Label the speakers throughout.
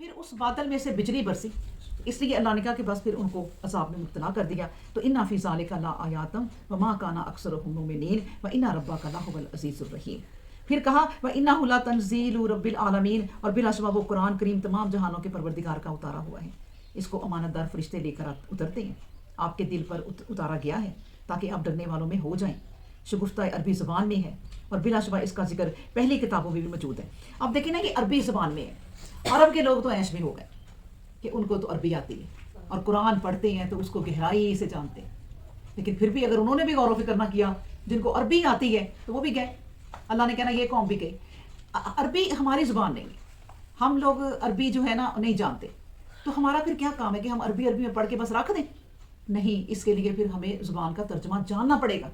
Speaker 1: پھر اس بادل میں سے بجلی برسی، اس لیے اللہ نے کہا کہ بس پھر ان کو عذاب میں مبتلا کر دیا. تو انا فی ذالک لآیات وما کان اکثرهم مؤمنین وان ربک لہو العزیز الرحیم. پھر کہا وانہ لتنزیل رب العالمین، اور بلا شبہ وہ قرآن کریم تمام جہانوں کے پروردگار کا اتارا ہوا ہے. اس کو امانت دار فرشتے لے کر اترتے ہیں، آپ کے دل پر اتارا گیا ہے تاکہ آپ ڈرنے والوں میں ہو جائیں. شگفتہ عربی زبان میں ہے اور بلا شبہ اس کا ذکر پہلی کتابوں میں بھی موجود ہے. اب دیکھیں نا یہ عربی زبان میں ہے، عرب کے لوگ تو عیش میں ہو گئے کہ ان کو تو عربی آتی ہے اور قرآن پڑھتے ہیں تو اس کو گہرائی سے جانتے ہیں. لیکن پھر بھی اگر انہوں نے بھی غور و فکر نہ کیا، جن کو عربی آتی ہے تو وہ بھی گئے. اللہ نے کہنا یہ قوم بھی گئی. عربی ہماری زبان نہیں ہے، ہم لوگ عربی جو ہے نا نہیں جانتے، تو ہمارا پھر کیا کام ہے کہ ہم عربی میں پڑھ کے بس رکھ دیں؟ نہیں، اس کے لیے پھر ہمیں زبان کا ترجمہ جاننا پڑے گا.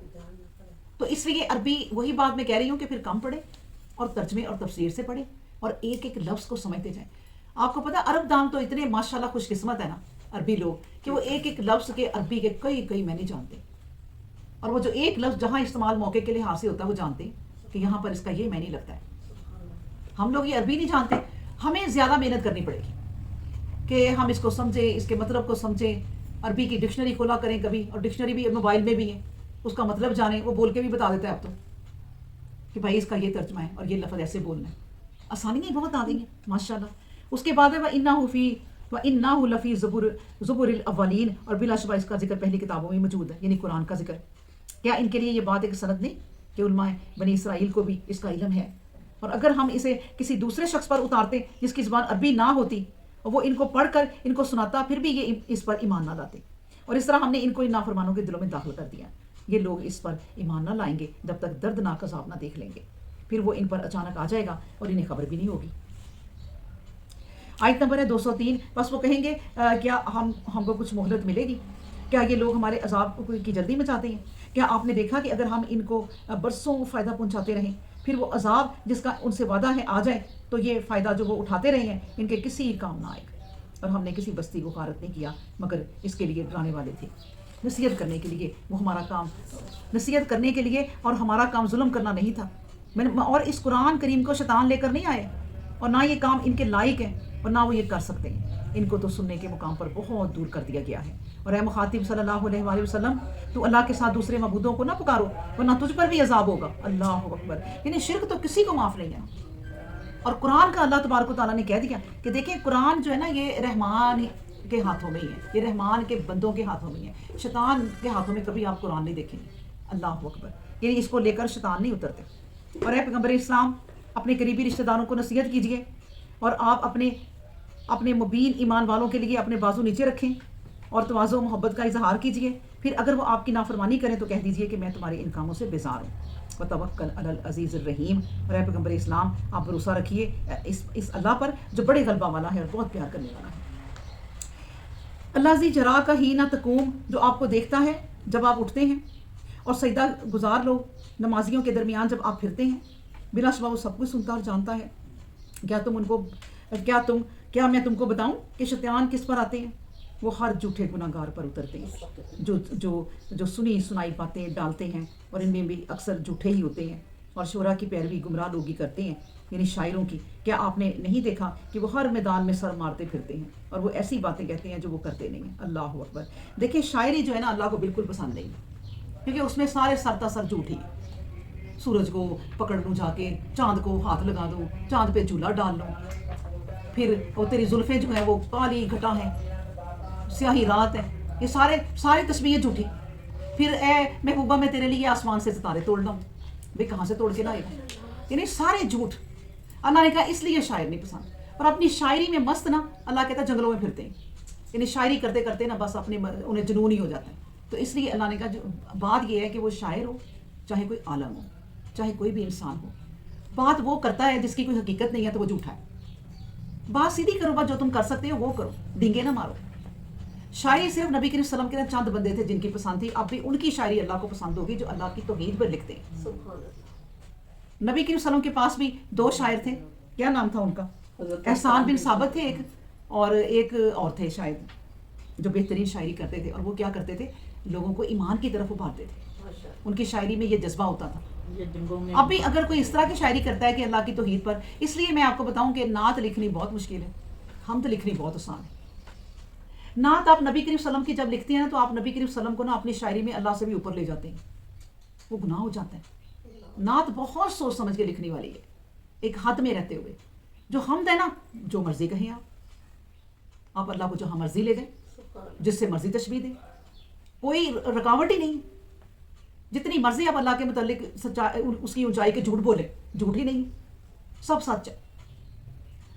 Speaker 1: تو اس لیے عربی وہی بات میں کہہ رہی ہوں کہ پھر کم پڑھے اور ترجمے اور تفسیر سے پڑھے اور ایک ایک لفظ کو سمجھتے جائیں. آپ کو پتا عرب دان تو اتنے ماشاءاللہ خوش قسمت ہے نا عربی لوگ کہ وہ ایک ایک لفظ کے عربی کے کئی معنی جانتے ہیں، اور وہ جو ایک لفظ جہاں استعمال موقع کے لحاظ سے ہوتا ہے وہ جانتے ہیں کہ یہاں پر اس کا یہ معنی لگتا ہے. ہم لوگ یہ عربی نہیں جانتے، ہمیں زیادہ محنت کرنی پڑے گی کہ ہم اس کو سمجھیں، اس کے مطلب کو سمجھیں. عربی کی ڈکشنری کھولا کریں کبھی، اور ڈکشنری بھی موبائل میں بھی ہے، اس کا مطلب جانیں. وہ بول کے بھی بتا دیتا ہے اب تو کہ بھائی اس کا یہ ترجمہ ہے اور یہ لفظ ایسے بولنا ہے. آسانیاں بہت آ گئی ہیں ماشاءاللہ. اس کے بعد ہے وَإِنَّهُ لَفِي زُبُرِ الْأَوَّلِينَ، اور بلا شبہ اس کا ذکر پہلی کتابوں میں موجود ہے، یعنی قرآن کا ذکر. کیا ان کے لیے یہ بات ایک سند نہیں کہ علماء بنی اسرائیل کو بھی اس کا علم ہے؟ اور اگر ہم اسے کسی دوسرے شخص پر اتارتے جس کی زبان عربی نہ ہوتی اور وہ ان کو پڑھ کر ان کو سناتا، پھر بھی یہ اس پر ایمان نہ لاتے. اور اس طرح ہم نے ان کو ان نافرمانوں کے دلوں میں داخل کر دیا. یہ لوگ اس پر ایمان نہ لائیں گے جب تک دردناک عذاب نہ دیکھ لیں گے. پھر وہ ان پر اچانک آ جائے گا اور انہیں خبر بھی نہیں ہوگی. آیت نمبر ہے 203. بس وہ کہیں گے کیا ہم کو کچھ مہلت ملے گی؟ کیا یہ لوگ ہمارے عذاب کی جلدی میں چاہتے ہیں؟ کیا آپ نے دیکھا کہ اگر ہم ان کو برسوں فائدہ پہنچاتے رہیں، پھر وہ عذاب جس کا ان سے وعدہ ہے آ جائے، تو یہ فائدہ جو وہ اٹھاتے رہے ہیں ان کے کسی کام نہ آئے گا. اور ہم نے کسی بستی کو غارت نہیں کیا مگر اس کے لیے ڈرانے والے تھے، نصیحت کرنے کے لیے. وہ ہمارا کام نصیحت کرنے کے لیے، اور ہمارا کام ظلم کرنا نہیں تھا. اور اس قرآن کریم کو شیطان لے کر نہیں آئے، اور نہ یہ کام ان کے لائق ہے اور نہ وہ یہ کر سکتے ہیں. ان کو تو سننے کے مقام پر بہت دور کر دیا گیا ہے. اور اے مخاطب صلی اللہ علیہ وآلہ وسلم، تو اللہ کے ساتھ دوسرے معبودوں کو نہ پکارو ورنہ تجھ پر بھی عذاب ہوگا. اللہ اکبر. یعنی شرک تو کسی کو معاف نہیں ہے. اور قرآن کا اللہ تبارک و تعالیٰ نے کہہ دیا کہ دیکھیں قرآن جو ہے نا یہ رحمان کے ہاتھوں میں ہی ہے، یہ رحمان کے بندوں کے ہاتھوں میں ہی ہے. شیطان کے ہاتھوں میں کبھی آپ قرآن نہیں دیکھیں گے. اللہ اکبر. یعنی اس کو لے کر شیطان نہیں اترتے. اور اے پیغمبر اسلام، اپنے قریبی رشتہ داروں کو نصیحت کیجیے، اور آپ اپنے مبین ایمان والوں کے لیے اپنے بازو نیچے رکھیں اور تواضع و محبت کا اظہار کیجیے. پھر اگر وہ آپ کی نافرمانی کریں تو کہہ دیجیے کہ میں تمہارے ان کاموں سے بیزار ہوں. وتوکل علی العزیز الرحیم. اور اے پیغمبر اسلام، آپ بھروسہ رکھیے اس اللہ پر جو بڑے غلبہ والا ہے اور بہت پیار کرنے والا ہے. الذی یراک حین تقوم، جو آپ کو دیکھتا ہے جب آپ اٹھتے ہیں، اور سجدہ گزار لوگ نمازیوں کے درمیان جب آپ پھرتے ہیں. بلا شبہ وہ سب کچھ سنتا اور جانتا ہے. کیا میں تم کو بتاؤں کہ شیطان کس پر آتے ہیں؟ وہ ہر جھوٹے گناہ گار پر اترتے ہیں جو سنی سنائی باتیں ڈالتے ہیں، اور ان میں بھی اکثر جھوٹے ہی ہوتے ہیں، اور شعراء کی پیروی گمراہ لوگی کرتے ہیں، یعنی شاعروں کی. کیا آپ نے نہیں دیکھا کہ وہ ہر میدان میں سر مارتے پھرتے ہیں اور وہ ایسی باتیں کہتے ہیں جو وہ کرتے نہیں ہیں. اللہ اکبر. دیکھیں شاعری جو ہے نا اللہ کو بالکل پسند نہیں، کیونکہ اس میں سارے سر تا سر جھوٹ ہی. سورج کو پکڑ لوں جا کے، چاند کو ہاتھ لگا دوں، چاند پہ جھولا ڈال لوں، پھر وہ تیری زلفیں جو ہیں وہ کالی گھٹا ہیں، سیاہی رات ہے. یہ ساری تسبیحیں جھوٹی. پھر اے محبوبہ میں تیرے لیے آسمان سے ستارے توڑ لوں. بھائی کہاں سے توڑ کے لائے گا؟ یعنی سارے جھوٹ. اللہ نے کہا اس لیے شاعر نہیں پسند. اور اپنی شاعری میں مست نا، اللہ کہتا ہے جنگلوں میں پھرتے ہیں. یعنی شاعری کرتے کرتے نا بس انہیں جنون ہی ہو جاتا ہے. تو اس لیے اللہ نے کہا بات یہ ہے کہ وہ شاعر ہو، چاہے کوئی عالم ہو، چاہے کوئی بھی انسان ہو، بات وہ کرتا ہے جس کی کوئی حقیقت نہیں ہے تو وہ جھوٹا ہے. بات سیدھی کرو، بات جو تم کر سکتے ہو وہ کرو، ڈنگے نہ مارو. شاعری صرف نبی کریم صلی اللہ علیہ وسلم کے چند بندے تھے جن کی پسند تھی. اب بھی ان کی شاعری اللہ کو پسند ہوگی جو اللہ کی توحید پر لکھتے ہیں. نبی کریم صلی اللہ علیہ وسلم کے پاس بھی 2 شاعر تھے. کیا نام تھا ان کا؟ احسان بن ثابت تھے ایک، اور ایک اور تھے شاید جو بہترین شاعری کرتے تھے. اور وہ کیا کرتے تھے؟ لوگوں کو ایمان کی طرف ابھارتے تھے. ان کی شاعری میں یہ جذبہ ہوتا تھا. اب بھی اگر کوئی اس طرح کی شاعری کرتا ہے کہ اللہ کی توحید پر، اس لیے میں آپ کو بتاؤں کہ نعت لکھنی بہت مشکل ہے. حمد لکھنی بہت آسان ہے. نعت آپ نبی کریم صلی اللہ علیہ وسلم کی جب لکھتے ہیں نا تو آپ نبی کریم صلی اللہ علیہ وسلم کو نا اپنی شاعری میں اللہ سے بھی اوپر لے جاتے ہیں, وہ گناہ ہو جاتا ہے. نعت بہت سوچ سمجھ کے لکھنے والی ہے, ایک حد میں رہتے ہوئے. جو حمد ہے نا, جو مرضی کہیں آپ اللہ کو جہاں مرضی لے گئے, جس سے مرضی تشبیہ دیں, کوئی رکاوٹ ہی نہیں. جتنی مرضی آپ اللہ کے متعلق اس کی اونچائی کے جھوٹ بولے, جھوٹ ہی نہیں, سب سچ ہے.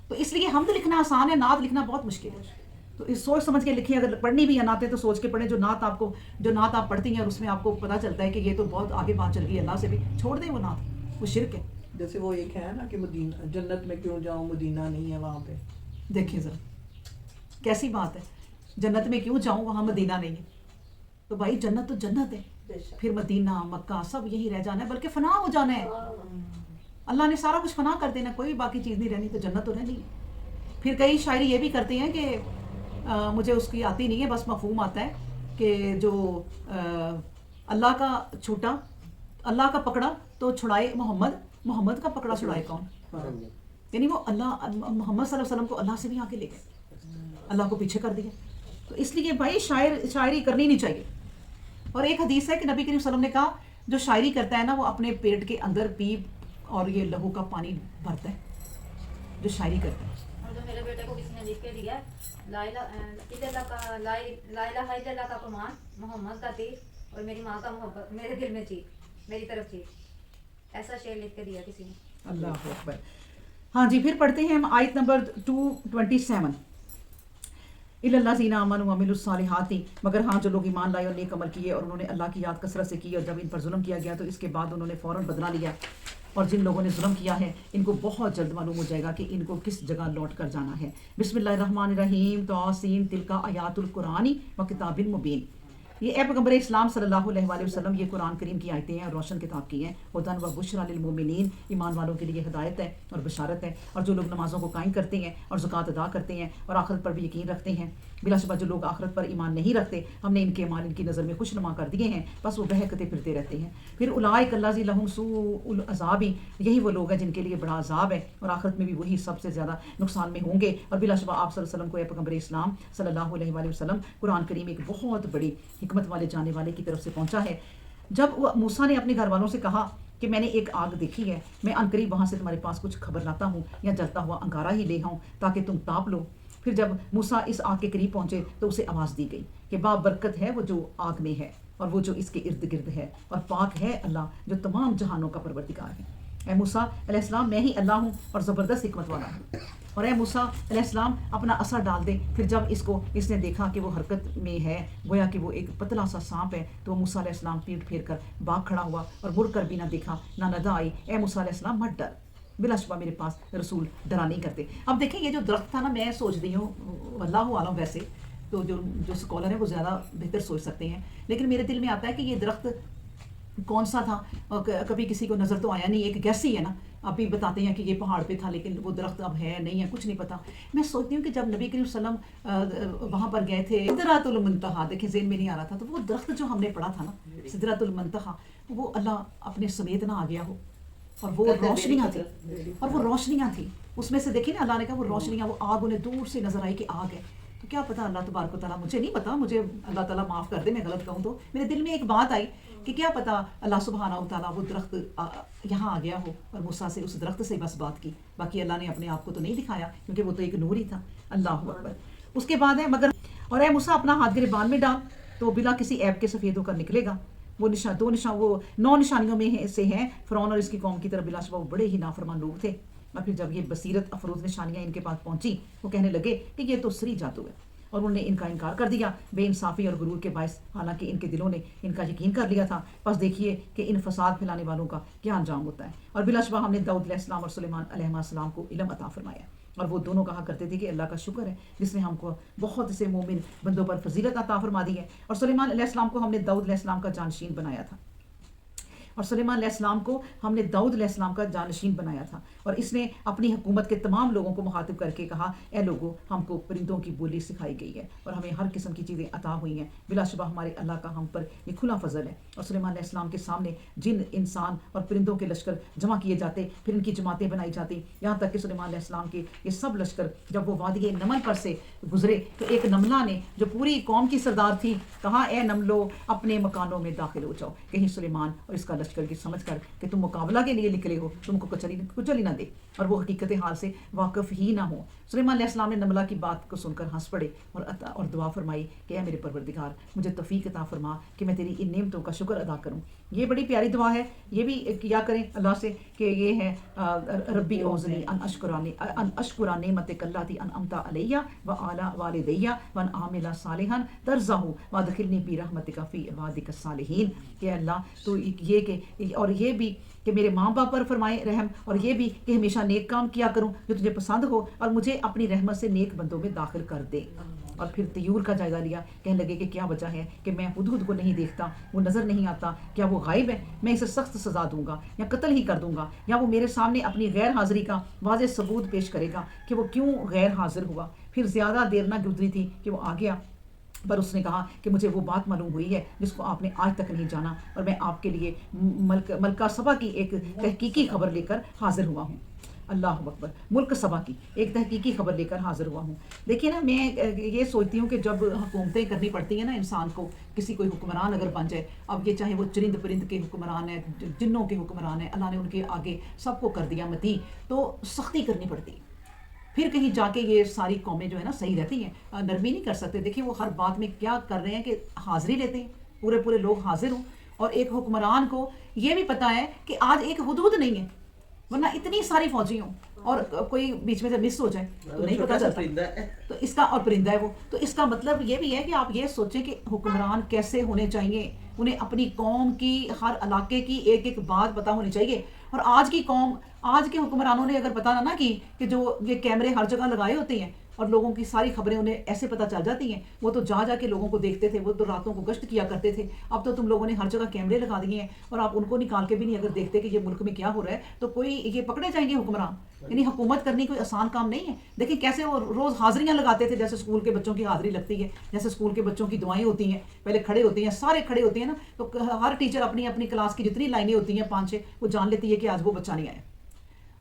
Speaker 1: تو اس لیے حمد لکھنا آسان ہے, نعت لکھنا بہت مشکل ہے. تو اس سوچ سمجھ کے لکھیں. اگر پڑھنی بھی ہے نعتیں تو سوچ کے پڑھیں. جو نعت آپ پڑھتی ہیں اور اس میں آپ کو پتہ چلتا ہے کہ یہ تو بہت آگے بات چل گئی اللہ سے بھی, چھوڑ دیں وہ نعت, وہ شرک ہے.
Speaker 2: جیسے وہ ایک ہے نا کہ مدینہ جنت میں کیوں جاؤں, مدینہ نہیں ہے وہاں پہ.
Speaker 1: دیکھیں ذرا کیسی بات ہے, جنت میں کیوں جاؤں وہاں مدینہ نہیں ہے. تو بھائی جنت تو جنت ہے, پھر مدینہ مکہ سب یہی رہ جانا ہے, بلکہ فنا ہو جانا ہے. اللہ نے سارا کچھ فنا کر دینا, کوئی باقی چیز نہیں رہنی, تو جنت تو رہنی. پھر کئی شاعری یہ بھی کرتے ہیں کہ مجھے اس کی آتی نہیں ہے, بس مفہوم آتا ہے کہ جو اللہ کا چھوٹا, اللہ کا پکڑا تو چھڑائے محمد, محمد کا پکڑا چھڑائے کون. یعنی وہ اللہ محمد صلی اللہ علیہ وسلم کو اللہ سے بھی آگے لے گئے, اللہ کو پیچھے کر دیا. تو اس لیے بھائی شاعری کرنی نہیں چاہیے. اور ایک حدیث ہے کہ نبی کریم صلی اللہ علیہ وسلم نے کہا جو شاعری کرتا ہے نا وہ اپنے پیٹ کے اندر پیپ اور یہ لہو کا پانی بھرتا ہے, جو شاعری کرتا ہے.
Speaker 3: اور جو میرے بیٹے کو کسی نے لکھ کے دیا لا الہ الا اللہ کا قرآن, محمد کا تیر اور میری ماں کا محبت میرے دل میں چیخ, میری طرف چیخ, ایسا شعر لکھ کے دیا کسی نے.
Speaker 1: اللہ اکبر. ہاں جی, پھر پڑھتے ہیں ہم آیت نمبر 227. الا الذین آمنوا وعملوا الصالحات, مگر ہاں جو لوگ ایمان لائے اور نیک عمل کیے اور انہوں نے اللہ کی یاد کثرت سے کی, اور جب ان پر ظلم کیا گیا تو اس کے بعد انہوں نے فوراً بدلہ لیا. اور جن لوگوں نے ظلم کیا ہے ان کو بہت جلد معلوم ہو جائے گا کہ ان کو کس جگہ لوٹ کر جانا ہے. بسم اللہ الرحمن الرحیم. طاسین تلک آیات القرآن و کتاب مبین. یہ اے پیغمبر اسلام صلی اللہ علیہ وآلہ وسلم, یہ قرآن کریم کی آیتیں ہیں اور روشن کتاب کی ہیں. ہدی و بشریٰ للمؤمنین, ایمان والوں کے لیے ہدایت ہے اور بشارت ہے. اور جو لوگ نمازوں کو قائم کرتے ہیں اور زکوٰۃ ادا کرتے ہیں اور آخرت پر بھی یقین رکھتے ہیں, بلا شبہ جو لوگ آخرت پر ایمان نہیں رکھتے ہم نے ان کے اعمال ان کی نظر میں خوش نما کر دیے ہیں, بس وہ بہکتے پھرتے رہتے ہیں. پھر اولئک الذین لہم سوء العذاب, یہی وہ لوگ ہیں جن کے لیے بڑا عذاب ہے اور آخرت میں بھی وہی سب سے زیادہ نقصان میں ہوں گے. اور بلا شبہ آپ صلی اللہ علیہ وسلم کو, اے پیغمبر اسلام صلی اللہ علیہ وآلہ وسلم, قرآن کریم ایک بہت بڑی حکمت والے جانے والے کی طرف سے پہنچا ہے. جب موسیٰ نے اپنے گھر والوں سے کہا کہ میں نے ایک آگ دیکھی ہے, میں عنقریب وہاں سے تمہارے پاس کچھ خبر لاتا ہوں یا جلتا ہوا انگارہ ہی لے آؤں تاکہ تم تاپ لو. پھر جب موسیٰ اس آگ کے قریب پہنچے تو اسے آواز دی گئی کہ بابرکت ہے وہ جو آگ میں ہے اور وہ جو اس کے ارد گرد ہے, اور پاک ہے اللہ جو تمام جہانوں کا پروردگار ہے. اے موسیٰ علیہ السلام, میں ہی اللہ ہوں اور زبردست حکمت والا ہوں. اور اے موسیٰ علیہ السلام, اپنا اثر ڈال دے. پھر جب اس نے دیکھا کہ وہ حرکت میں ہے, گویا کہ وہ ایک پتلا سا سانپ ہے, تو موسیٰ علیہ السلام پیٹ پھیر کر بھاگ کھڑا ہوا اور مڑ کر بھی نہ دیکھا نہ ندا آئی. اے موسیٰ علیہ السلام, مت ڈر, بلا شبہ میرے پاس رسول ڈرا نہیں کرتے. اب دیکھیں یہ جو درخت تھا نا, میں سوچ رہی ہوں اللہ عالم, ویسے تو جو اسکالر ہیں وہ زیادہ بہتر سوچ سکتے ہیں, لیکن میرے دل میں آتا ہے کہ یہ درخت کون سا تھا, کبھی کسی کو نظر تو آیا نہیں, ایک گیس ہی ہے نا. ابھی بتاتے ہیں کہ یہ پہاڑ پہ تھا لیکن وہ درخت اب ہے نہیں ہے, کچھ نہیں پتا. میں سوچتی ہوں کہ جب نبی کریم صلی اللہ علیہ وسلم وہاں پر گئے تھے سدرۃ المنتہا, دیکھیں ذہن میں نہیں آ رہا تھا, تو وہ درخت جو ہم نے پڑھا تھا نا سدرۃ المنتہا, وہ اللہ اپنے سمیت نہ آ گیا ہو, اور وہ روشنیاں تھیں, اور وہ روشنیاں تھیں اس میں سے. دیکھیں نا اللہ نے کہا وہ روشنیاں, وہ آگ انہیں دور سے نظر آئی کہ آگ ہے. تو کیا پتا اللہ تبارک و تعالیٰ, مجھے نہیں پتا, مجھے اللہ تعالیٰ معاف کر دے میں غلط کہوں تو, میرے دل میں ایک بات آئی کہ کیا پتا اللہ سبحانہ و تعالیٰ وہ درخت یہاں آ گیا ہو اور موسیٰ سے اس درخت سے بس بات کی, باقی اللہ نے اپنے آپ کو تو نہیں دکھایا کیونکہ وہ تو ایک نور ہی تھا. اللہ اکبر. اس کے بعد ہے مگر, اور اے موسیٰ اپنا ہاتھ گریبان میں ڈال تو بلا کسی عیب کے سفید ہو کر نکلے گا. وہ وہ 9 نشانیوں میں سے ہیں. فرعون اور اس کی قوم کی طرف بلا شبہ وہ بڑے ہی نافرمان لوگ تھے. اور پھر جب یہ بصیرت افروز نشانیاں ان کے پاس پہنچی, وہ کہنے لگے کہ یہ تو سری جادو ہے, اور انہوں نے ان کا انکار کر دیا بے انصافی اور غرور کے باعث, حالانکہ ان کے دلوں نے ان کا یقین کر لیا تھا. بس دیکھیے کہ ان فساد پھیلانے والوں کا کیا انجام ہوتا ہے. اور بلا شبہ ہم نے داؤد علیہ السلام اور سلیمان علیہ السلام کو علم عطا فرمایا, اور وہ دونوں کہا کرتے تھے کہ اللہ کا شکر ہے جس نے ہم کو بہت سے مومن بندوں پر فضیلت عطا فرما دی ہے, اور سلیمان علیہ السلام کو ہم نے داؤد علیہ السلام کا جانشین بنایا تھا. اور سلیمان علیہ السلام کو ہم نے داؤد علیہ السلام کا جانشین بنایا تھا، اور اس نے اپنی حکومت کے تمام لوگوں کو مخاطب کر کے کہا اے لوگو ہم کو پرندوں کی بولی سکھائی گئی ہے اور ہمیں ہر قسم کی چیزیں عطا ہوئی ہیں، بلا شبہ ہمارے اللہ کا ہم پر یہ کھلا فضل ہے۔ اور سلیمان علیہ السلام کے سامنے جن، انسان اور پرندوں کے لشکر جمع کیے جاتے، پھر ان کی جماعتیں بنائی جاتی، یہاں تک کہ سلیمان علیہ السلام کے یہ سب لشکر جب وہ وادی نمل پر سے گزرے تو ایک نملہ نے جو پوری قوم کی سردار تھی کہا اے نملو اپنے مکانوں میں داخل ہو جاؤ، کہیں سلیمان اور اس کا لشکر کی سمجھ کر کہ تم مقابلہ کے لیے نکلے ہو تم کو کچل ہی نہ دے اور وہ حقیقت حال سے واقف ہی نہ ہو۔ سلیمان علیہ السلام نے نملہ کی بات کو سن کر ہنس پڑے اور دعا فرمائی کہ اے میرے پروردگار مجھے توفیق عطا فرما کہ میں تیری ان نعمتوں کا شکر ادا کروں۔ یہ بڑی پیاری دعا ہے، یہ بھی کیا کریں اللہ سے کہ یہ ہے ربی اوزنی ان اشکر نعمتک اللاتی انعمت علیہ وعلی والدیہ وان اعمل صالحا ترضہ وادخلنی برحمتک فی عبادک الصالحین، کہ اللہ تو یہ کہ اور یہ بھی کہ میرے ماں باپ پر فرمائے رحم، اور یہ بھی کہ ہمیشہ نیک کام کیا کروں جو تجھے پسند ہو، اور مجھے اپنی رحمت سے نیک بندوں میں داخل کر دے۔ اور پھر طیور کا جائزہ لیا، کہنے لگے کہ کیا وجہ ہے کہ میں ہدہد کو نہیں دیکھتا، وہ نظر نہیں آتا، کیا وہ غائب ہے؟ میں اسے سخت سزا دوں گا یا قتل ہی کر دوں گا، یا وہ میرے سامنے اپنی غیر حاضری کا واضح ثبوت پیش کرے گا کہ وہ کیوں غیر حاضر ہوا۔ پھر زیادہ دیر نہ گزری تھی کہ وہ آ گیا، پر اس نے کہا کہ مجھے وہ بات معلوم ہوئی ہے جس کو آپ نے آج تک نہیں جانا، اور میں آپ کے لیے ملکہ سبا کی ایک تحقیقی خبر لے کر حاضر ہوا ہوں۔ اللہ اکبر، ملک سبا کی ایک تحقیقی خبر لے کر حاضر ہوا ہوں۔ دیکھیے نا، میں یہ سوچتی ہوں کہ جب حکومتیں کرنی پڑتی ہیں نا انسان کو، کسی کوئی حکمران اگر بن جائے، اب یہ چاہے وہ چرند پرند کے حکمران ہیں، جنوں کے حکمران ہیں، اللہ نے ان کے آگے سب کو کر دیا متی، تو سختی کرنی پڑتی ہے۔ پھر کہیں جا کے یہ ساری قومیں جو ہے نا صحیح رہتی ہیں، نرمی نہیں کر سکتے۔ دیکھیے وہ ہر بات میں کیا کر رہے ہیں کہ حاضری لیتے ہیں، پورے لوگ حاضر ہوں، اور ایک حکمران کو یہ بھی پتا ہے کہ آج ایک ہدہد نہیں ہے، ورنہ اتنی ساری فوجی ہوں اور کوئی بیچ میں سے مس ہو جائے تو نہیں پتا چلتا، تو اس کا اور پرندہ ہے وہ، تو اس کا مطلب یہ بھی ہے کہ آپ یہ سوچیں کہ حکمران کیسے ہونے چاہیے، انہیں اپنی قوم کی ہر علاقے کی ایک ایک بات پتہ ہونی چاہیے۔ اور آج کی قوم، آج کے حکمرانوں نے اگر پتہ نہ کی کہ جو یہ کیمرے ہر جگہ لگائے ہوتے ہیں اور لوگوں کی ساری خبریں انہیں ایسے پتہ چل جاتی ہیں، وہ تو جا کے لوگوں کو دیکھتے تھے، وہ تو راتوں کو گشت کیا کرتے تھے، اب تو تم لوگوں نے ہر جگہ کیمرے لگا دیے ہیں اور آپ ان کو نکال کے بھی نہیں اگر دیکھتے کہ یہ ملک میں کیا ہو رہا ہے تو کوئی یہ پکڑے جائیں گے حکمران۔ یعنی حکومت کرنی کوئی آسان کام نہیں ہے۔ دیکھیں کیسے وہ روز حاضریاں لگاتے تھے، جیسے اسکول کے بچوں کی حاضری لگتی ہے، جیسے اسکول کے بچوں کی دعائیں ہوتی ہیں، پہلے کھڑے ہوتے ہیں، سارے کھڑے ہوتے ہیں نا، تو ہر ٹیچر اپنی اپنی کلاس کی جتنی لائنیں ہوتی ہیں 5-6 وہ جان لیتی ہے کہ آج وہ بچہ نہیں آیا۔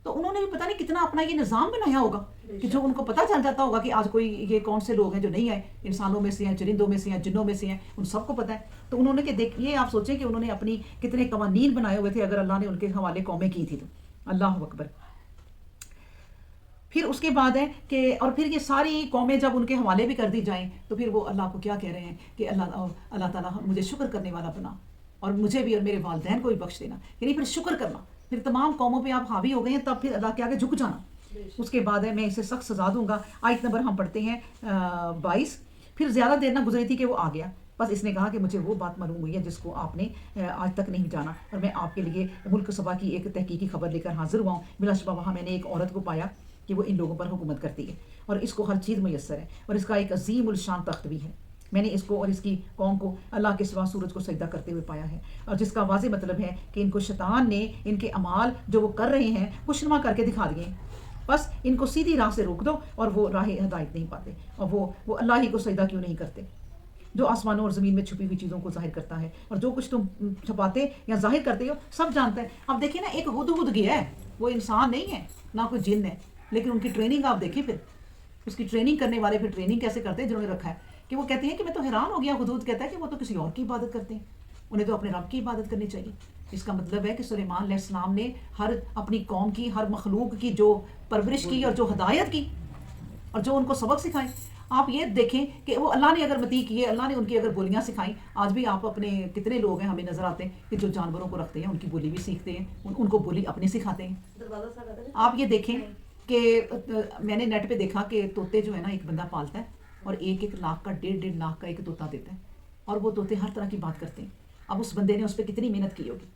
Speaker 1: تو انہوں نے بھی پتہ نہیں کتنا اپنا یہ نظام بنایا ہوگا کہ جو ان کو پتہ چل جاتا ہوگا کہ آج کوئی یہ کون سے لوگ ہیں جو نہیں آئے، انسانوں میں سے ہیں، چرندوں میں سے ہیں، جنوں میں سے ہیں، ان سب کو پتہ ہے۔ تو انہوں نے کہ دیکھیے آپ سوچیں کہ انہوں نے اپنی کتنے قوانین بنائے ہوئے تھے اگر اللہ نے ان کے حوالے قومیں کی تھی تو۔ اللہ اکبر۔ پھر اس کے بعد ہے کہ اور پھر یہ ساری قومیں جب ان کے حوالے بھی کر دی جائیں تو پھر وہ اللہ کو کیا کہہ رہے ہیں کہ اللہ تعالیٰ مجھے شکر کرنے والا بنا اور مجھے بھی اور میرے والدین کو بھی بخش دینا، یعنی پھر شکر کرنا، پھر تمام قوموں پہ آپ حاوی ہو گئے ہیں تب پھر اللہ کے آگے جھک جانا۔ اس کے بعد ہے میں اسے سخت سزا دوں گا۔ آیت نمبر ہم پڑھتے ہیں 22۔ پھر زیادہ دیر نہ گزری تھی کہ وہ آ گیا، بس اس نے کہا کہ مجھے وہ بات معلوم ہوئی ہے جس کو آپ نے آج تک نہیں جانا، اور میں آپ کے لیے ملک سبا کی ایک تحقیقی خبر لے کر حاضر ہوا ہوں۔ بلا شبہ وہاں میں نے ایک عورت کو پایا کہ وہ ان لوگوں پر حکومت کرتی ہے اور اس کو ہر چیز میسر ہے، اور اس کا ایک عظیم الشان تخت بھی ہے۔ میں نے اس کو اور اس کی قوم کو اللہ کے سوا سورج کو سجدہ کرتے ہوئے پایا ہے، اور جس کا واضح مطلب ہے کہ ان کو شیطان نے ان کے اعمال جو وہ کر رہے ہیں خوشنما کر کے دکھا دیے ہیں۔ بس ان کو سیدھی راہ سے روک دو اور وہ راہ ہدایت نہیں پاتے، اور وہ اللہ ہی کو سجدہ کیوں نہیں کرتے جو آسمانوں اور زمین میں چھپی ہوئی چیزوں کو ظاہر کرتا ہے، اور جو کچھ تم چھپاتے یا ظاہر کرتے ہو سب جانتا ہے۔ اب دیکھیں نا، ایک ہدہد گیا ہے، وہ انسان نہیں ہے نہ کوئی جن ہے، لیکن ان کی ٹریننگ آپ دیکھیں، پھر اس کی ٹریننگ کرنے والے پھر ٹریننگ کیسے کرتے ہیں جنہوں نے رکھا ہے کہ وہ کہتے ہیں کہ میں تو حیران ہو گیا، ہدہد کہتا ہے کہ وہ تو کسی اور کی عبادت کرتے ہیں، انہیں تو اپنے رب کی عبادت کرنی چاہیے۔ اس کا مطلب ہے کہ سلیمان علیہ السلام نے ہر اپنی قوم کی ہر مخلوق کی جو پرورش کی اور جو ہدایت کی اور جو ان کو سبق سکھائے، آپ یہ دیکھیں کہ وہ اللہ نے اگر متی کیے، اللہ نے ان کی اگر بولیاں سکھائیں۔ آج بھی آپ اپنے کتنے لوگ ہیں ہمیں نظر آتے ہیں کہ جو جانوروں کو رکھتے ہیں ان کی بولی بھی سیکھتے ہیں، ان کو بولی اپنی سکھاتے ہیں۔ آپ یہ دیکھیں کہ میں نے نیٹ پہ دیکھا کہ طوطے جو ہے نا ایک بندہ پالتا ہے اور 1 لاکھ کا 1.5 لاکھ کا ایک طوطا دیتا ہے، اور وہ طوطے ہر طرح کی بات کرتے ہیں۔ اب اس بندے نے اس پہ کتنی محنت کی ہوگی،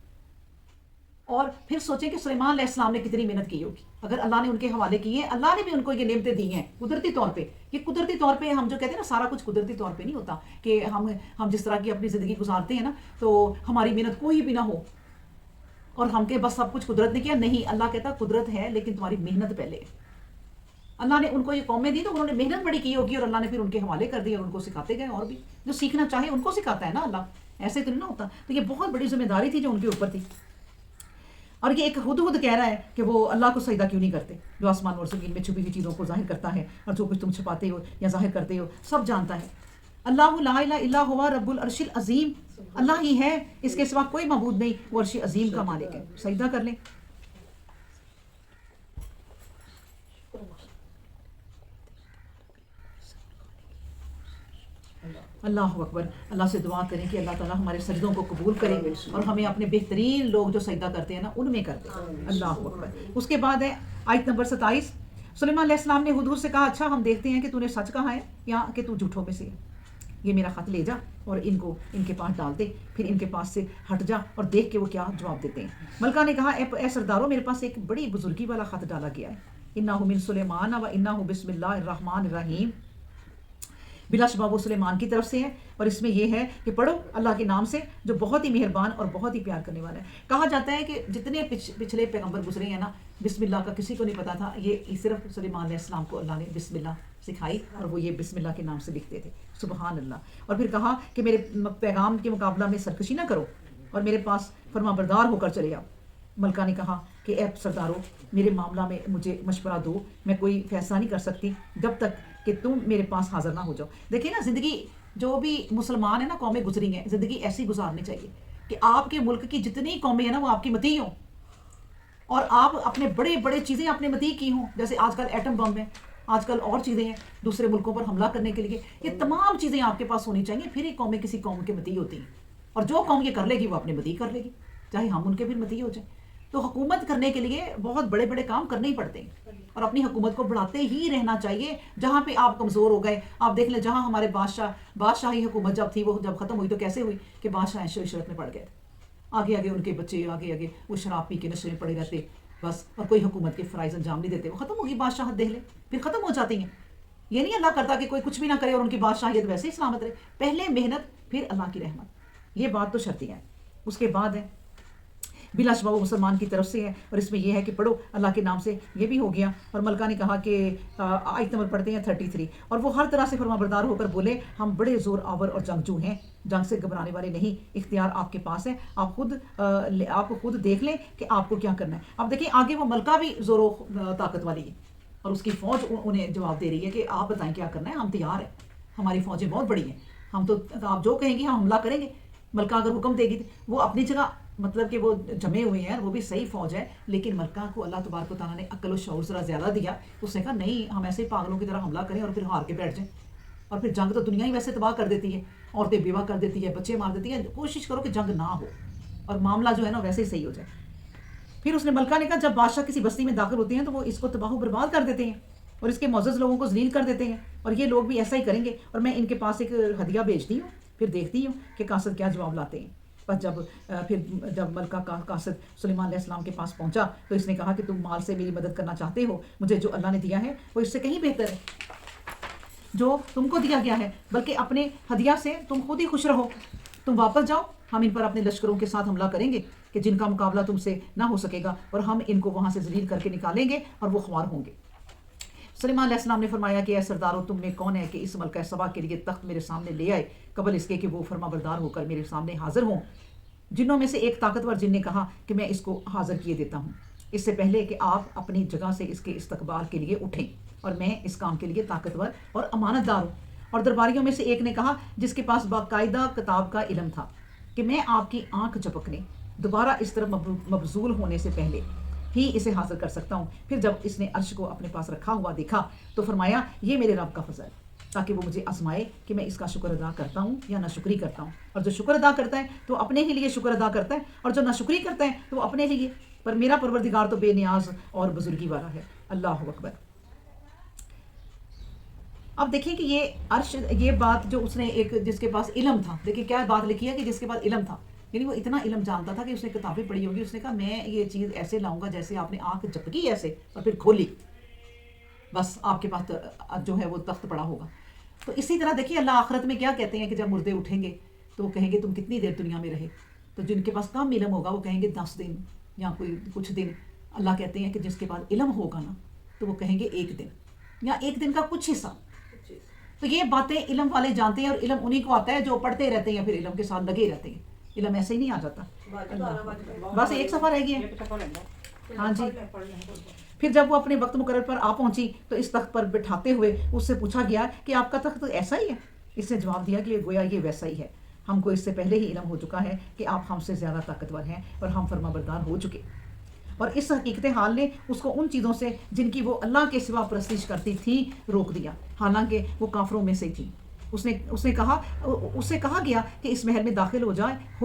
Speaker 1: اور پھر سوچیں کہ سلیمان علیہ السلام نے کتنی محنت کی ہوگی اگر اللہ نے ان کے حوالے کیے ہیں۔ اللہ نے بھی ان کو یہ نعمتیں دی ہیں قدرتی طور پہ۔ یہ قدرتی طور پہ ہم جو کہتے ہیں نا، سارا کچھ قدرتی طور پہ نہیں ہوتا کہ ہم جس طرح کی اپنی زندگی گزارتے ہیں نا تو ہماری محنت کوئی بھی نہ ہو، اور ہم کے بس سب کچھ قدرت نے کیا. نہیں, اللہ کہتا قدرت ہے لیکن تمہاری محنت پہلے ہے. اللہ نے ان کو یہ قومیں دی تو انہوں نے محنت بڑی کی ہوگی اور اللہ نے پھر ان کے حوالے کر دی اور ان کو سکھاتے گئے. اور بھی جو سیکھنا چاہے ان کو سکھاتا ہے نا اللہ, ایسے تو نہیں نہ ہوتا. تو یہ بہت بڑی ذمہ داری تھی جو ان کے اوپر تھی. اور یہ ایک ہدہد کہہ رہا ہے کہ وہ اللہ کو سجدہ کیوں نہیں کرتے, جو آسمان اور زمین میں چھپی ہوئی چیزوں کو ظاہر کرتا ہے اور جو کچھ تم چھپاتے ہو یا ظاہر کرتے ہو سب جانتا ہے. اللہ لا الہ الا ہوا رب العرش العظیم, اللہ ہی ہے, اس کے سوا کوئی معبود نہیں, وہ عرش عظیم کا مالک ہے. سجدہ کر لیں. اللہ اکبر. اللہ سے دعا کریں کہ اللہ تعالیٰ ہمارے سجدوں کو قبول کرے اور ہمیں اپنے بہترین لوگ جو سجدہ کرتے ہیں نا ان میں کر دے. اللہ اکبر. اس کے بعد ہے آیت نمبر 27. سلیمان علیہ السلام نے ہدہد سے کہا, اچھا ہم دیکھتے ہیں کہ تو نے سچ کہا ہے یا کہ تو جھوٹوں میں سے ہے. یہ میرا خط لے جا اور ان کو ان کے پاس ڈال دے, پھر ان کے پاس سے ہٹ جا اور دیکھ کہ وہ کیا جواب دیتے ہیں. ملکہ نے کہا, اے سرداروں, میرے پاس ایک بڑی بزرگی والا خط ڈالا گیا ہے. انہ من سلیمان و انہ بسم اللہ الرحمن الرحیم, بلا شبہ وہ سلیمان کی طرف سے ہے اور اس میں یہ ہے کہ پڑھو اللہ کے نام سے جو بہت ہی مہربان اور بہت ہی پیار کرنے والا ہے. کہا جاتا ہے کہ جتنے پچھلے پیغمبر گزرے ہیں نا, بسم اللہ کا کسی کو نہیں پتا تھا. یہ صرف سلیمان علیہ السلام کو اللہ نے بسم اللہ سکھائی اور وہ یہ بسم اللہ کے نام سے لکھتے تھے. سبحان اللہ. اور پھر کہا کہ میرے پیغام کے مقابلہ میں سرکشی نہ کرو اور میرے پاس فرما بردار ہو کر چلے آؤ. ملکہ نے کہا کہ اے سردارو, میرے معاملہ میں مجھے مشورہ دو, میں کوئی فیصلہ نہیں کر سکتی جب تک کہ تم میرے پاس حاضر نہ ہو جاؤ. دیکھیں نا, زندگی جو بھی مسلمان ہیں نا, قومیں گزری ہیں, زندگی ایسی گزارنی چاہیے کہ آپ کے ملک کی جتنی قومیں ہیں نا وہ آپ کی مطیع ہوں اور آپ اپنے بڑے بڑے چیزیں اپنے مطیع کی ہوں. جیسے آج کل ایٹم بم ہے, آج کل اور چیزیں ہیں دوسرے ملکوں پر حملہ کرنے کے لیے. یہ تمام چیزیں آپ کے پاس ہونی چاہیے, پھر یہ قومیں کسی قوم کے مطیع ہوتی ہیں. اور جو قوم یہ کر لے گی وہ اپنے مطیع کر لے گی, چاہے ہم ان کے بھی مطیع ہو جائیں. تو حکومت کرنے کے لیے بہت بڑے بڑے کام کرنے ہی پڑتے ہیں اور اپنی حکومت کو بڑھاتے ہی رہنا چاہیے. جہاں پہ آپ کمزور ہو گئے, آپ دیکھ لیں جہاں ہمارے بادشاہی حکومت جب تھی وہ جب ختم ہوئی تو کیسے ہوئی کہ بادشاہ عیش و عشرت میں پڑ گئے. آگے آگے ان کے بچے آگے آگے وہ شراب پی کے نشے میں پڑے رہتے بس, اور کوئی حکومت کے فرائض انجام نہیں دیتے. وہ ختم ہوگی بادشاہت, دیکھ لیں پھر ختم ہو جاتی ہیں. یہ نہیں اللہ کرتا کہ کوئی کچھ بھی نہ کرے اور ان کی بادشاہیت ویسے ہی سلامت رہے. پہلے محنت پھر اللہ کی رحمت, یہ بات تو شرطی ہے. اس کے بعد ہے بلا شبہ وہ مسلمان کی طرف سے ہے اور اس میں یہ ہے کہ پڑھو اللہ کے نام سے, یہ بھی ہو گیا. اور ملکہ نے کہا کہ آیت نمبر پڑھتے ہیں 33. اور وہ ہر طرح سے فرما بردار ہو کر بولے, ہم بڑے زور آور اور جنگجو ہیں, جنگ سے گھبرانے والے نہیں, اختیار آپ کے پاس ہے, آپ خود دیکھ لیں کہ آپ کو کیا کرنا ہے. اب دیکھیں آگے وہ ملکہ بھی زور و طاقت والی ہے اور اس کی فوج انہیں جواب دے رہی ہے کہ آپ بتائیں کیا کرنا ہے, ہم تیار ہیں, ہماری فوجیں بہت بڑی ہیں, ہم تو آپ جو کہیں گے ہم حملہ کریں گے. ملکہ اگر حکم دے گی, وہ اپنی جگہ مطلب کہ وہ جمے ہوئے ہیں, وہ بھی صحیح فوج ہے, لیکن ملکہ کو اللہ تبارک و تعالیٰ نے عقل و شعور ذرا زیادہ دیا. اس نے کہا نہیں, ہم ایسے ہی پاگلوں کی طرح حملہ کریں اور پھر ہار کے بیٹھ جائیں. اور پھر جنگ تو دنیا ہی ویسے تباہ کر دیتی ہے, عورتیں بیوہ کر دیتی ہے, بچے مار دیتی ہے. کوشش کرو کہ جنگ نہ ہو اور معاملہ جو ہے نا ویسے ہی صحیح ہو جائے. پھر اس نے ملکہ نے کہا جب بادشاہ کسی بستی میں داخل ہوتے ہیں تو وہ اس کو تباہ و برباد کر دیتے ہیں اور اس کے معزز لوگوں کو ذلیل کر دیتے ہیں, اور یہ لوگ بھی ایسا ہی کریں گے. اور میں ان کے پاس ایک ہدیہ بھیجتی ہوں, پھر دیکھتی ہوں کہ قاصد کیا جواب لاتے ہیں. بس جب ملکہ کا قاصد سلیمان علیہ السلام کے پاس پہنچا تو اس نے کہا کہ تم مال سے میری مدد کرنا چاہتے ہو, مجھے جو اللہ نے دیا ہے وہ اس سے کہیں بہتر ہے جو تم کو دیا گیا ہے, بلکہ اپنے ہدیہ سے تم خود ہی خوش رہو. تم واپس جاؤ, ہم ان پر اپنے لشکروں کے ساتھ حملہ کریں گے کہ جن کا مقابلہ تم سے نہ ہو سکے گا, اور ہم ان کو وہاں سے ذلیل کر کے نکالیں گے اور وہ خوار ہوں گے. سلیمان علیہ السلام نے فرمایا کہ اے سردارو, تم میں کون ہے کہ اس ملکہ سبا کے لیے تخت میرے سامنے لے آئے قبل اس کے کہ وہ فرما بردار ہو کر میرے سامنے حاضر ہوں. جنوں میں سے ایک طاقتور جن نے کہا کہ میں اس کو حاضر کیے دیتا ہوں, اس سے پہلے کہ آپ اپنی جگہ سے اس کے استقبال کے لیے اٹھیں, اور میں اس کام کے لیے طاقتور اور امانت دار ہوں. اور درباریوں میں سے ایک نے کہا جس کے پاس باقاعدہ کتاب کا علم تھا کہ میں آپ کی آنکھ جھپکنے دوبارہ اس طرف مبذول ہونے سے پہلے ہی اسے حاصل کر سکتا ہوں. پھر جب اس نے عرش کو اپنے پاس رکھا ہوا دیکھا تو فرمایا یہ میرے رب کا فضل, تاکہ وہ مجھے آزمائے کہ میں اس کا شکر ادا کرتا ہوں یا ناشکری کرتا ہوں. اور جو شکر ادا کرتا ہے تو اپنے ہی لیے شکر ادا کرتا ہے, اور جو ناشکری کرتا ہے تو وہ اپنے لیے. پر میرا پروردگار تو بے نیاز اور بزرگی والا ہے. اللہ اکبر. اب دیکھیں کہ یہ عرش, یہ بات جو اس نے ایک جس کے پاس علم تھا, دیکھیں کیا بات لکھی ہے کہ جس کے پاس علم تھا, یعنی وہ اتنا علم جانتا تھا کہ اس نے کتابیں پڑھی ہوگی. اس نے کہا میں یہ چیز ایسے لاؤں گا جیسے آپ نے آنکھ جھپکی ایسے اور پھر کھولی, بس آپ کے پاس جو ہے وہ تخت پڑا ہوگا. تو اسی طرح دیکھیے اللہ آخرت میں کیا کہتے ہیں کہ جب مردے اٹھیں گے تو وہ کہیں گے تم کتنی دیر دنیا میں رہے, تو جن کے پاس کم علم ہوگا وہ کہیں گے 10 دن یا کوئی کچھ دن، اللہ کہتے ہیں کہ جس کے بعد علم ہوگا نا تو وہ کہیں گے ایک دن یا ایک دن کا کچھ حصہ. تو یہ باتیں علم والے جانتے ہیں، اور علم انہیں کو آتا ہے جو پڑھتے رہتے ہیں، پھر علم کے ساتھ لگے رہتے ہیں. علم ایسے ہی نہیں آ جاتا. بس ایک صفحہ رہ گیا ہے. ہاں جی. پھر جب وہ اپنے وقت مقرر پر آ پہنچی تو اس تخت پر بٹھاتے ہوئے اس سے پوچھا گیا کہ آپ کا تخت ایسا ہی ہے؟ اس نے جواب دیا کہ یہ گویا یہ ویسا ہی ہے. ہم کو اس سے پہلے ہی علم ہو چکا ہے کہ آپ ہم سے زیادہ طاقتور ہیں اور ہم فرما بردار ہو چکے. اور اس حقیقت حال نے اس کو ان چیزوں سے جن کی وہ اللہ کے سوا پرستش کرتی تھی روک دیا، حالانکہ وہ کافروں میں سے تھی. اس سے کہا گیا کہ اس محل میں داخل ہو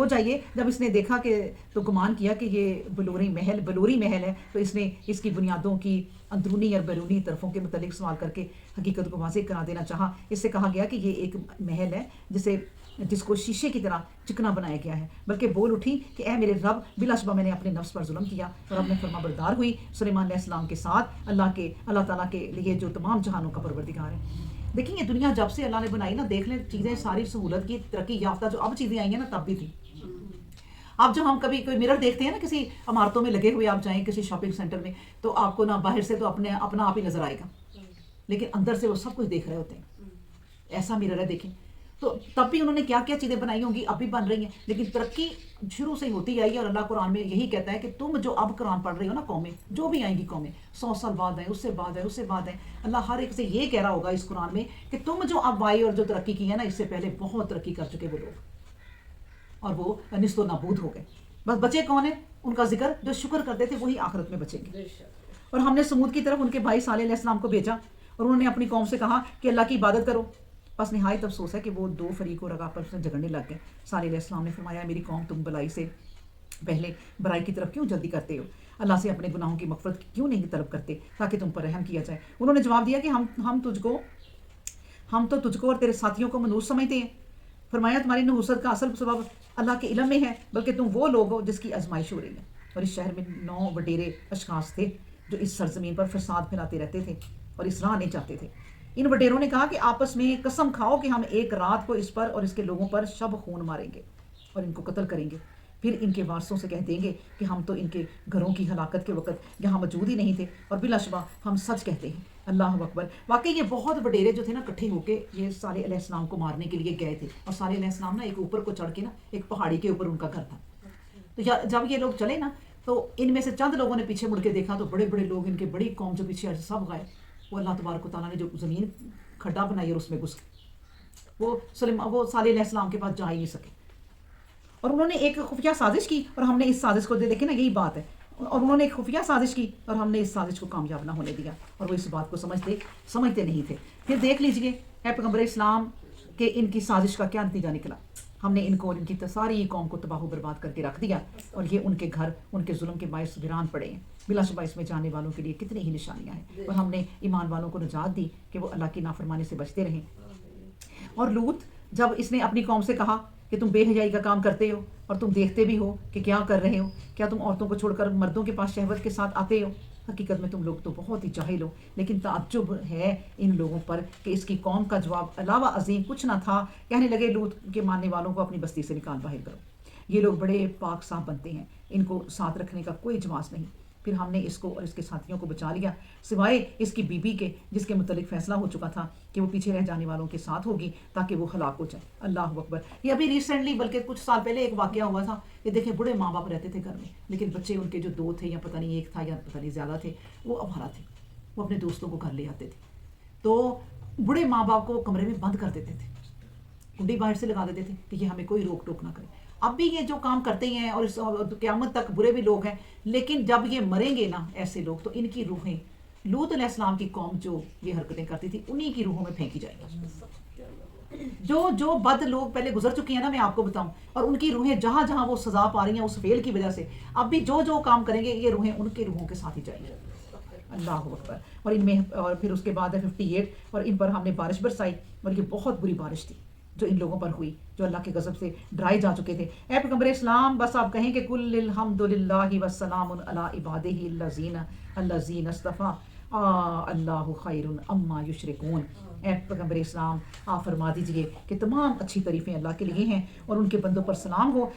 Speaker 1: جائیے. جب اس نے دیکھا کہ تو گمان کیا کہ یہ بلوری محل ہے، تو اس نے اس کی بنیادوں کی اندرونی اور بیرونی طرفوں کے متعلق سوال کر کے حقیقت کو واضح کرا دینا چاہا. اس سے کہا گیا کہ یہ ایک محل ہے جس کو شیشے کی طرح چکنا بنایا گیا ہے. بلکہ بول اٹھی کہ اے میرے رب، بلا شبہ میں نے اپنے نفس پر ظلم کیا اور اب میں فرما بردار ہوئی سلیمان علیہ السلام کے ساتھ اللہ تعالیٰ کے لیے جو تمام جہانوں کا پروردگار ہے. دیکھیں یہ دنیا جب سے اللہ نے بنائی نا، دیکھ لیں چیزیں ساری سہولت کی ترقی یافتہ جو اب چیزیں آئی ہیں نا تب بھی تھی. اب جو ہم کبھی کوئی مرر دیکھتے ہیں نا کسی عمارتوں میں لگے ہوئے، آپ جائیں کسی شاپنگ سینٹر میں تو آپ کو نا باہر سے تو اپنا آپ ہی نظر آئے گا، لیکن اندر سے وہ سب کچھ دیکھ رہے ہوتے ہیں. ایسا مرر ہے دیکھیں. تو تب بھی انہوں نے کیا کیا چیزیں بنائی ہوں گی، اب بھی بن رہی ہیں، لیکن ترقی شروع سے ہوتی آئی ہے. اور اللہ قرآن میں یہی کہتا ہے کہ تم جو اب قرآن پڑھ رہے ہو نا، قومیں جو بھی آئیں گی، قومیں 100 سال بعد ہیں، اس سے بعد ہیں، اللہ ہر ایک سے یہ کہہ رہا ہوگا اس قرآن میں کہ تم جو اب آئی اور جو ترقی کی ہے نا، اس سے پہلے بہت ترقی کر چکے وہ لوگ، اور وہ نیست و نابود ہو گئے. بس بچے کون ہیں؟ ان کا ذکر جو شکر کرتے تھے وہی آخرت میں بچیں گے. اور ہم نے سمود کی طرف ان کے بھائی صالح علیہ السلام کو بھیجا، اور انہوں نے اپنی قوم سے کہا کہ اللہ کی عبادت کرو. بس نہایت افسوس ہے کہ وہ دو فریق و رگا پر سے جھگڑنے لگ گئے. صالح علیہ السلام نے فرمایا، میری قوم، تم بلائی سے پہلے برائی کی طرف کیوں جلدی کرتے ہو؟ اللہ سے اپنے گناہوں کی مغفرت کیوں نہیں طلب کرتے تاکہ تم پر رحم کیا جائے؟ انہوں نے جواب دیا کہ ہم تو تجھ کو اور تیرے ساتھیوں کو منحوس سمجھتے ہیں. فرمایا، تمہاری نحوست کا اصل سبب اللہ کے علم میں ہے، بلکہ تم وہ لوگ ہو جس کی آزمائش ہو رہی ہے. اور اس شہر میں 9 وڈیرے اشخاص تھے جو اس سرزمین پر فساد پھیلاتے رہتے تھے اور اصلاح نہیں چاہتے تھے. ان وڈیروں نے کہا کہ آپس میں قسم کھاؤ کہ ہم ایک رات کو اس پر اور اس کے لوگوں پر شب خون ماریں گے اور ان کو قتل کریں گے. پھر ان کے وارثوں سے کہہ دیں گے کہ ہم تو ان کے گھروں کی ہلاکت کے وقت یہاں موجود ہی نہیں تھے، اور بلا شبہ ہم سچ کہتے ہیں. اللہ اکبر. واقعی یہ بہت وڈیرے جو تھے نا، اکٹھے ہو کے یہ صالح علیہ السلام کو مارنے کے لیے گئے تھے. اور صالح علیہ السلام نا ایک اوپر کو چڑھ کے نا، ایک پہاڑی کے اوپر ان کا گھر تھا. تو جب یہ لوگ چلے نا، تو ان میں سے چند لوگوں نے پیچھے مڑ کے دیکھا تو بڑے بڑے لوگ، ان کے بڑی قوم جو پیچھے سب گئے. وہ اللہ تبارک و تعالیٰ نے جو زمین کھڈا بنائی اور اس میں گھس گئے. وہ صالح علیہ السلام کے پاس جا ہی نہیں سکے. اور انہوں نے ایک خفیہ سازش کی، اور ہم نے اس سازش کو دیکھیں نا، یہی بات ہے. اور انہوں نے ایک خفیہ سازش کی اور ہم نے اس سازش کو کامیاب نہ ہونے دیا، اور وہ اس بات کو سمجھتے نہیں تھے. پھر دیکھ لیجئے اے پیغمبر اسلام کہ ان کی سازش کا کیا نتیجہ نکلا. ہم نے ان کو اور ان کی ساری قوم کو تباہ و برباد کر کے رکھ دیا، اور یہ ان کے گھر ان کے ظلم کے باعث ویران پڑے ہیں. بلا شبہ اس میں جانے والوں کے لیے کتنی ہی نشانیاں ہیں. اور ہم نے ایمان والوں کو نجات دی کہ وہ اللہ کی نافرمانی سے بچتے رہیں. اور لوط، جب اس نے اپنی قوم سے کہا کہ تم بے حیائی کا کام کرتے ہو اور تم دیکھتے بھی ہو کہ کیا کر رہے ہو، کیا تم عورتوں کو چھوڑ کر مردوں کے پاس شہوت کے ساتھ آتے ہو؟ حقیقت میں تم لوگ تو بہت ہی جاہل ہو. لیکن تعجب ہے ان لوگوں پر کہ اس کی قوم کا جواب علاوہ عظیم کچھ نہ تھا. کہنے لگے، لوط کے ماننے والوں کو اپنی بستی سے نکال باہر کرو. یہ لوگ بڑے پاک صاف بنتے ہیں، ان کو ساتھ رکھنے کا کوئی جواز نہیں. پھر ہم نے اس کو اور اس کے ساتھیوں کو بچا لیا، سوائے اس کی بیوی کے جس کے متعلق فیصلہ ہو چکا تھا کہ وہ پیچھے رہ جانے والوں کے ساتھ ہوگی تاکہ وہ ہلاک ہو جائے. اللہ اکبر. یہ ابھی ریسنٹلی، بلکہ کچھ سال پہلے ایک واقعہ ہوا تھا. یہ دیکھیں، بڑے ماں باپ رہتے تھے گھر میں، لیکن بچے ان کے جو 2 تھے یا پتہ نہیں 1 تھا یا پتہ نہیں زیادہ تھے، وہ آوارہ تھے. وہ اپنے دوستوں کو گھر لے آتے تھے. تو بڑے ماں باپ کو کمرے میں بند کر دیتے تھے، کنڈی باہر سے لگا دیتے تھے کہ یہ ہمیں کوئی روک ٹوک نہ کرے. اب بھی یہ جو کام کرتے ہیں اور اس قیامت تک برے بھی لوگ ہیں، لیکن جب یہ مریں گے نا ایسے لوگ، تو ان کی روحیں لوط علیہ السلام کی قوم جو یہ حرکتیں کرتی تھی انہی کی روحوں میں پھینکی جائیں گی. جو بد لوگ پہلے گزر چکے ہیں نا، میں آپ کو بتاؤں، اور ان کی روحیں جہاں جہاں وہ سزا پا رہی ہیں اس فعل کی وجہ سے، اب بھی جو کام کریں گے یہ روحیں ان کے روحوں کے ساتھ ہی جائیں گی. اللہ اکبر. اور ان میں، اور پھر اس کے بعد ہے 58، اور ان پر ہم نے بارش برسائی، اور یہ بہت بری بارش تھی جو ان لوگوں پر ہوئی جو اللہ کے غضب سے ڈرائے جا چکے تھے. اے پیغمبر اسلام، بس آپ کہیں کہ کل الحمد للہ والسلام علی عبادہ الذین اصطفیٰ اللہ خیر اما یشرکون. اے پیغمبر اسلام، آپ فرما دیجئے کہ تمام اچھی تعریفیں اللہ کے لیے ہیں اور ان کے بندوں پر سلام ہو